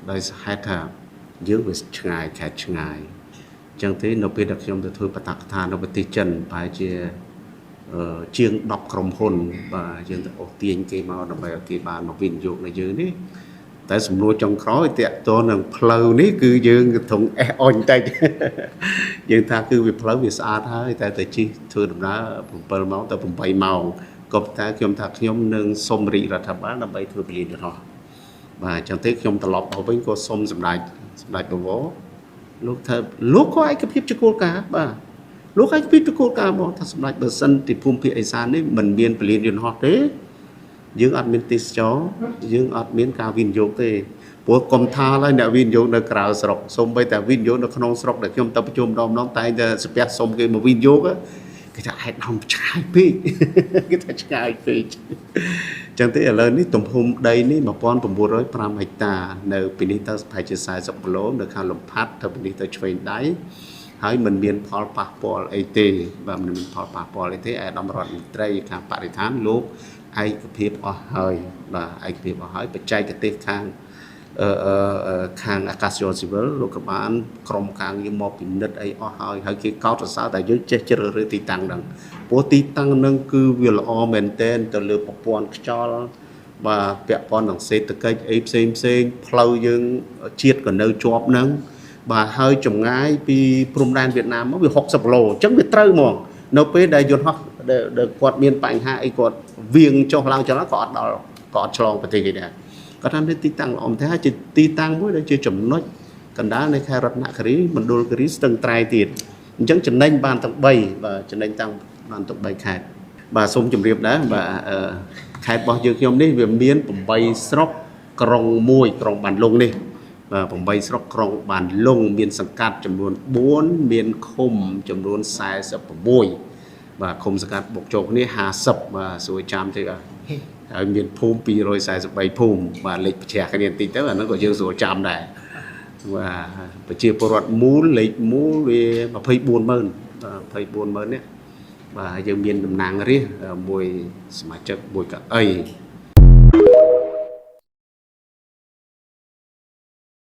ដោយហេតុថាយើងវាឆ្ងាយខេត្តឆ្ងាយអញ្ចឹងទេនៅពេលដែលខ្ញុំទៅធ្វើបតកថានៅប្រទេសចិនប្រហែលជាជាង10ក្រុមហ៊ុនបាទយើងទៅអូសទាញគេមកដើម្បីឲ្យគេបានមកវិនិយោគនៅយើងនេះតែសំណួរចុងក្រោយតាក់ទងនឹងផ្លូវនេះគឺយើងត្រង់អេះអុញតិចយើងថាគឺវាផ្លូវវាស្អាតហើយតែទៅជិះធ្វើដំណើរ7ម៉ោងទៅ8ម៉ោងក៏តែខ្ញុំថាខ្ញុំនឹងសុំរាជរដ្ឋាភិបាលដើម្បីធ្វើពលានយន្តហោះបាទអញ្ចឹងទេខ្ញុំត្រឡប់មកវិញក៏សុំសម្ដេចបវរលោកថាលោកក៏ឯកភាពជាគោលការណ៍បាទលោកឯកភាពជាគោលការណ៍មកថាសម្ដេចបើសិនទីភូមិភាគឦសាននេះមិនមានពលានយន្តហោះទេយើងអត់មានទេសចរយើងអត់មានការវិនិយោគទេព្រោះកុំថាឡើយអ្នកវិនិយោគនៅក្រៅស្រុកសូម្បីតែវិនិយោគនៅក្នុងស្រុកដែលខ្ញុំទៅប្រជុំម្ដងតែងតែស្ពះសុំគេមកវិនិយោគគេថាហេតុហំឆ្ងាយពេកគេថាឆ្ងាយពេកចឹងទេឥឡូវនេះទំហំដីនេះ1905ហិកតានៅពីនេះទៅប្រហែលជា40គីឡូនៅខាងលំផាត់ទៅពីនេះទៅឆ្វេងដៃហើយมันមានផលប៉ះពាល់អីទេបាទมันមានផលប៉ះពាល់អីទេអាដាមរដ្ឋមន្ត្រីខាងបរិស្ថានលោកឯកភាពអស់ហើយបាទឯកភាពអស់ហើយបច្ចេកទេសខាងខាងអាកាសយោស៊ីវិលលោកក៏បានក្រុមការងារមកពិនិត្យអីអស់ហើយគេកោតសរសើរតែយើងចេះជ្រើសរើសទីតាំងហ្នឹងព្រោះទីតាំងហ្នឹងគឺវាល្អមែនទែនទៅលើប្រព័ន្ធខ្យល់បាទពាក់ព័ន្ធនឹងសេដ្ឋកិច្ចអីផ្សេងផ្លូវយើងជាតិក៏នៅជាប់ហ្នឹងបាទហើយចម្ងាយពីព្រំដែនវៀតណាមមកវា60គីឡូអញ្ចឹងវាត្រូវហ្មងនៅពេលដែលយន្តហោះដែលគាត់មានបញ្ហាអីគាត់វាងចុះឡើងចុះឡើងក៏អត់ដល់ក៏អត់ឆ្លងប្រទេសគេដែរគាត់ថាទីតាំងល្អមែនទេជាទីតាំងមួយដែលជាចំណុចកណ្ដាលនៃខេត្តរតនគិរីមណ្ឌលគិរីស្ទឹងត្រែងទៀតអញ្ចឹងចំណេញបានទាំង3បាទចំណេញទាំងបានទាំង3ខេត្តបាទសូមជម្រាបដែរបាទខេត្តរបស់យើងខ្ញុំនេះវាមាន8ស្រុកក្រុង1ក្រុងបានលុងនេះបាទ8ស្រុកក្រុងបានលុងមានសង្កាត់ចំនួន4មានឃុំចំនួន46បាទឃុំសង្កាត់បុកចូលគ្នា50បាទស្រួយចាំទេហើយមានភូមិ243ភូមិបាទលេខបញ្ជាក់គ្នាបន្តិចទៅអាហ្នឹងក៏យើងស្រួលចាំដែរបាទប្រជាពលរដ្ឋមូលលេខមូលវា240,000នេះបាទយើងមានតំណាងរាស្ត្រមួយសមាជិកមួយកៅអី